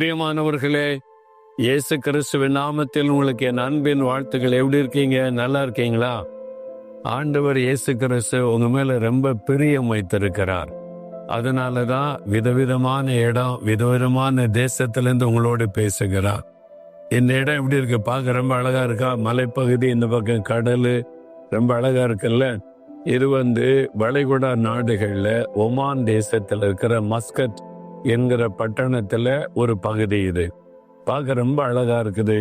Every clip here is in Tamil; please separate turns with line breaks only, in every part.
பிரியமானவர்களே, இயேசு கிறிஸ்துவின் நாமத்தில் உங்களுக்கு என் அன்பின் வாழ்த்துக்கள். எப்படி இருக்கீங்க? நல்லா இருக்கீங்களா? ஆண்டவர் இயேசு கிறிஸ்து உங்க மேல ரொம்ப பிரியம் வைத்திருக்கிறார். அதனாலதான் விதவிதமான இடம், விதவிதமான தேசத்திலிருந்து உங்களோடு பேசுகிறார். இந்த இடம் எப்படி இருக்கு? பார்க்க ரொம்ப அழகா இருக்கா? மலைப்பகுதி, இந்த பக்கம் கடல், ரொம்ப அழகா இருக்குல்ல? இது வளைகுடா நாடுகள்ல ஒமான் தேசத்துல இருக்கிற மஸ்கட் என்கிற பட்டணத்துல ஒரு பகுதி. இது பார்க்க ரொம்ப அழகா இருக்குது.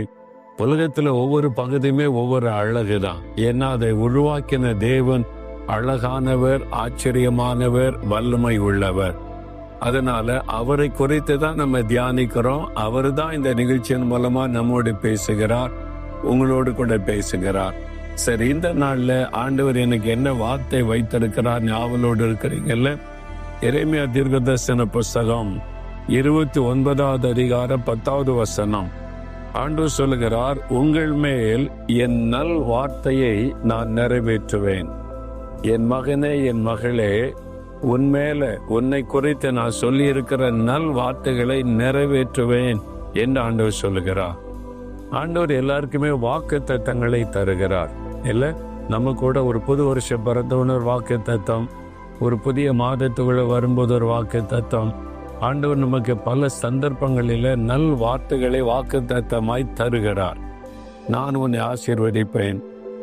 உலகத்துல ஒவ்வொரு பகுதியுமே ஒவ்வொரு அழகுதான். ஏன்னா அதை உருவாக்கின தேவன் அழகானவர், ஆச்சரியமானவர், வல்லமை உள்ளவர். அதனால அவரை குறித்து தான் நம்ம தியானிக்கிறோம். அவரு தான் இந்த நிகழ்ச்சியின் மூலமா நம்மோடு பேசுகிறார், உங்களோடு கூட பேசுகிறார். சரி, இந்த நாள்ல ஆண்டவர் எனக்கு என்ன வார்த்தை வைத்திருக்கிறார் ஞாபகத்தோடு இருக்கிறீங்கல்ல? எரேமியா தீர்க்கதரிசன புஸ்தகம் 29வது அதிகாரம் 10வது வசனம். ஆண்டவர் சொல்லுகிறார், உங்கள் மேல் என் நல் வார்த்தையை நான் நிறைவேற்றுவேன். என் மகனே, என் மகளே, உன்மேல உன்னை குறித்து நான் சொல்லி இருக்கிற நல் வார்த்தைகளை நிறைவேற்றுவேன் என்று ஆண்டவர் சொல்லுகிறார். ஆண்டவர் எல்லாருக்குமே வாக்கு தத்தங்களை தருகிறார். இல்ல, நம்ம கூட ஒரு புது வருஷம் பிறந்தவனர் வாக்கு தத்தம், ஒரு புதிய மாதத்துக்குள்ள வரும்போது ஒரு வாக்கு தத்தம். ஆண்டவர் நமக்கு பல சந்தர்ப்பங்களில நல் வார்த்தைகளை வாக்கு தத்தமாய் தருகிறார். நான் உன்னை ஆசீர்வதிப்பேன்,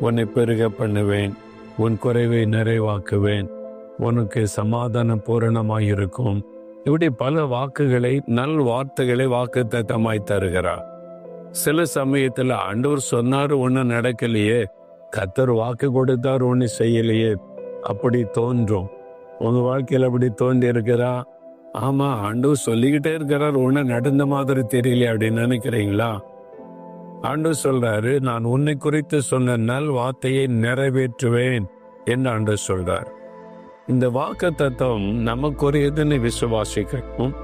உன்னை பெருக பண்ணுவேன், உன் குறைவை நிறைவாக்குவேன், உனக்கு சமாதானம் பூரணமாய் இருக்கும். இப்படி பல வாக்குகளை, நல் வார்த்தைகளை வாக்கு தத்தமாய் தருகிறார். சில சமயத்துல ஆண்டவர் சொன்னாரு, ஒண்ணு நடக்கலையே, கர்த்தர் வாக்கு கொடுத்தார், ஒண்ணு செய்யலையே, அப்படி தோன்றும். உங்க வாழ்க்கையில் அப்படி தோன்றி இருக்கிறா? ஆமா, ஆண்டவர் சொல்லிக்கிட்டே இருக்கிறார், ஒண்ணு நடந்த மாதிரி தெரியல அப்படின்னு நினைக்கிறீங்களா? ஆண்டவர் சொல்றாரு, நான் உன்னை குறித்து சொன்ன நல் வார்த்தையை நிறைவேற்றுவேன் என்று ஆண்டவர் சொல்றார். இந்த வாக்கு தத்துவம் நமக்குரியதுன்னு விசுவாசிக்கணும்.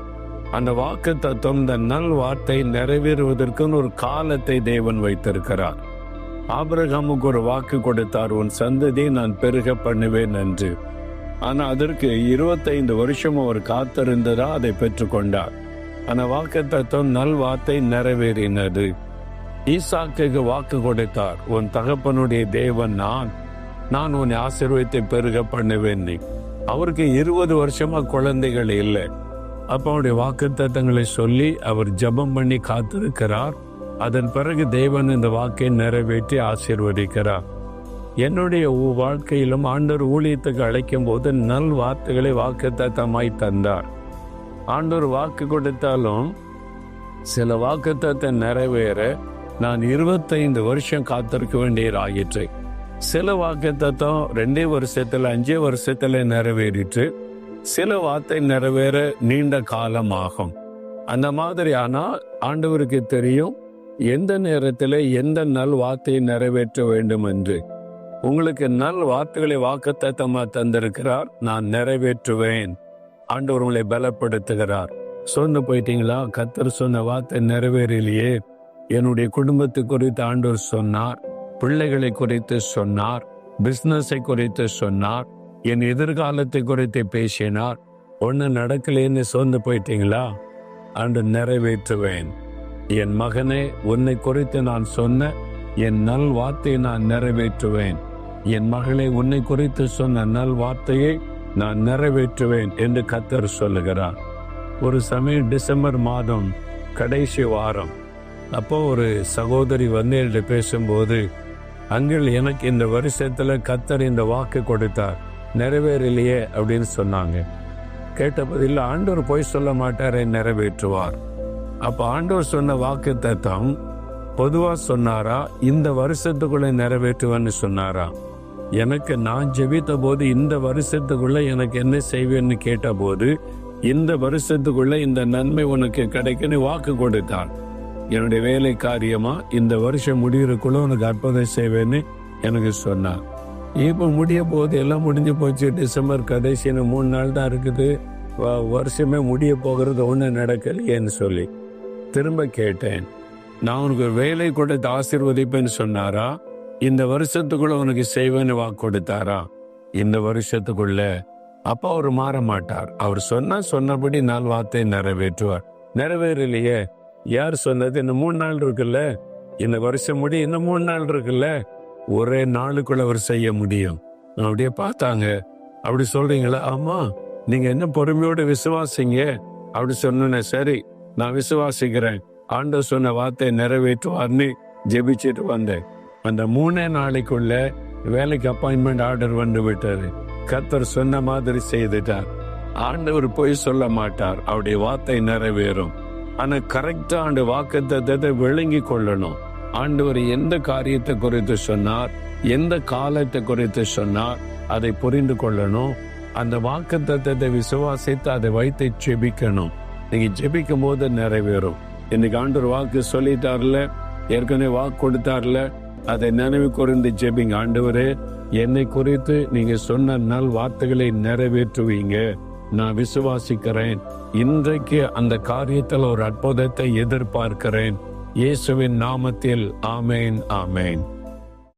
அந்த வாக்கு தத்துவம், இந்த நல் வார்த்தை நிறைவேறுவதற்குன்னு ஒரு காலத்தை தேவன் வைத்திருக்கிறார். ஆபிரகாமுக்கு ஒரு வாக்கு கொடுத்தார், உன் சந்ததியை நான் பெருக பண்ணுவேன் என்று. ஆனா அதற்கு 25 வருஷம் அவர் காத்திருந்ததா அதை பெற்றுக்கொண்டார். ஆனா வாக்கு தத்துவம், நல் வார்த்தை நிறைவேறினது. ஈசாக்குக்கு வாக்கு கொடுத்தார், உன் தகப்பனுடைய தேவன் நான் உன்னை ஆசீர்வதித்து பெருக பண்ணுவேன். அவருக்கு 20 வருஷமா குழந்தைகள் இல்லை. அப்ப அவருடைய வாக்கு தத்தங்களை சொல்லி அவர் ஜெபம் பண்ணி காத்திருக்கிறார். அதன் பிறகு தேவன் இந்த வாக்கை நிறைவேற்றி ஆசீர்வதிக்கிறார். என்னுடைய வாழ்க்கையிலும் ஆண்டவர் ஊழியத்துக்கு அழைக்கும் போது நல் வார்த்தைகளை வாக்கு தத்தமாய் தந்தார். ஆண்டவர் வாக்கு கொடுத்தாலும் சில வாக்கு தத்தம் நிறைவேற நான் 25 வருஷம் காத்திருக்க வேண்டியதாயிற்று. சில வாக்கு தத்தம் 2 வருஷத்துல 5 வருஷத்துல நிறைவேறிட்டு, சில வார்த்தை நிறைவேற நீண்ட காலம் ஆகும். அந்த மாதிரி. ஆனா ஆண்டவருக்கு தெரியும் எந்த நேரத்தில் எந்த நல் வார்த்தையை நிறைவேற்ற வேண்டும் என்று. உங்களுக்கு நல் வார்த்தைகளை வாக்குத்தத்தமா தந்திருக்கிறார், நான் நிறைவேற்றுவேன். ஆண்டவர் உங்களை பலப்படுத்துகிறார். சொன்ன போயிட்டீங்களா? கர்த்தர் சொன்ன வார்த்தை நிறைவேறலையே. என்னுடைய குடும்பத்தை குறித்து ஆண்டவர் சொன்னார், பிள்ளைகளை குறித்து சொன்னார், பிசினஸை குறித்து சொன்னார், என் எதிர்காலத்தை குறித்து பேசினார், ஒண்ணு நடக்கலேன்னு சொன்ன போயிட்டீங்களா? ஆண்டவர் நிறைவேற்றுவேன். என் மகனே, உன்னை குறித்து நான் சொன்ன என் நல் வார்த்தையை நான் நிறைவேற்றுவேன். என் மகளே, உன்னை குறித்து சொன்ன நல் வார்த்தையை நான் நிறைவேற்றுவேன் என்று கர்த்தர் சொல்லுகிறார். ஒரு சமயம் டிசம்பர் மாதம் கடைசி வாரம், அப்போ ஒரு சகோதரி என்கிட்ட பேசும்போது, அங்கிள், எனக்கு இந்த வருஷத்துல கர்த்தர் இந்த வாக்கு கொடுத்தார், நிறைவேறலையே அப்படின்னு சொன்னாங்க. கேட்டபோதில், ஆண்டவர் பொய் சொல்ல மாட்டாரே, நிறைவேற்றுவார். அப்ப ஆண்டவர் சொன்ன வாக்கு தத்தம் பொதுவா சொன்னாரா, இந்த வருஷத்துக்குள்ள நிறைவேற்றுவேன்னு சொன்னாரா? எனக்கு நான் ஜெபித்த போது, இந்த வருஷத்துக்குள்ள எனக்கு என்ன செய்வேன்னு கேட்ட போது, இந்த வருஷத்துக்குள்ள இந்த நன்மை உனக்கு கிடைக்குன்னு வாக்கு கொடுத்தார். என்னுடைய வேலை காரியமா இந்த வருஷம் முடிகிறதுக்குள்ள உனக்கு அற்புதம் செய்வேன்னு எனக்கு சொன்னார். இப்ப முடிய போது, எல்லாம் முடிஞ்சு போச்சு. டிசம்பர் கடைசின்னு 3 நாள் தான் இருக்குது, வருஷமே முடிய போகிறது, ஒண்ணு நடக்கலையேன்னு சொல்லி திரும்ப கேட்டேன். நான் உனக்கு வேலை கொடுத்து ஆசீர்வதிப்பேன்னு சொன்னாரா? இந்த வருஷத்துக்குள்ள உனக்கு செய்வேன்னு வாக்கு கொடுத்தாரா? இந்த வருஷத்துக்குள்ள. அப்ப அவர் மாற மாட்டார். அவர் சொன்னபடி நல் வார்த்தை நிறைவேற்றுவார். நிறைவேறலையே, யார் சொன்னது? இன்னும் 3 நாள் இருக்குல்ல, இந்த வருஷம் முடியும், இன்னும் 3 நாள் இருக்குல்ல, ஒரே நாளுக்குள்ள அவர் செய்ய முடியும். அப்படியே பார்த்தாங்க. அப்படி சொல்றீங்களா? ஆமா, நீங்க என்ன பொறுமையோடு விசுவாசிங்க. அப்படி சொன்ன, சரி நான் விசுவாசிக்கிறேன், ஆண்டவர் சொன்ன வார்த்தை நிறைவேற்றுவார்னு ஜெபிச்சுட்டு வந்தேன். அந்த 3 நாளைக்குள்ள வேலைக்கு அப்பாயின்மெண்ட் ஆர்டர் வந்து விட்டாரு. கர்த்தர் சொன்ன மாதிரி செய்துட்டார். ஆண்டவர் பொய் சொல்ல மாட்டார், அவருடைய வார்த்தை நிறைவேறும். ஆனா கரெக்டா அந்த வாக்குத்தத்தத்தை விளங்கி கொள்ளணும். ஆண்டவர் எந்த காரியத்தை குறித்து சொன்னார், எந்த காலத்தை குறித்து சொன்னார், அதை புரிந்து கொள்ளணும். அந்த வாக்குத்தத்தத்தை விசுவாசித்து அதை வைத்து ஜெபிக்கணும். நீங்க ஜெபிக்கும் போது நிறைவேறும். இன்னைக்கு ஆண்டவர் வாக்கு சொல்லிட்டார்ல, ஏற்கனவே வாக்கு கொடுத்தார்ல, அதை நினைவு கூர்ந்து ஜெபிங்க. ஆண்டவரே, என்னை குறித்து நீங்க சொன்ன நல் வார்த்தைகளை நிறைவேற்றுவீங்க, நான் விசுவாசிக்கிறேன். இன்றைக்கு அந்த காரியத்தில் ஒரு அற்புதத்தை எதிர்பார்க்கிறேன். இயேசுவின் நாமத்தில் ஆமேன், ஆமேன்.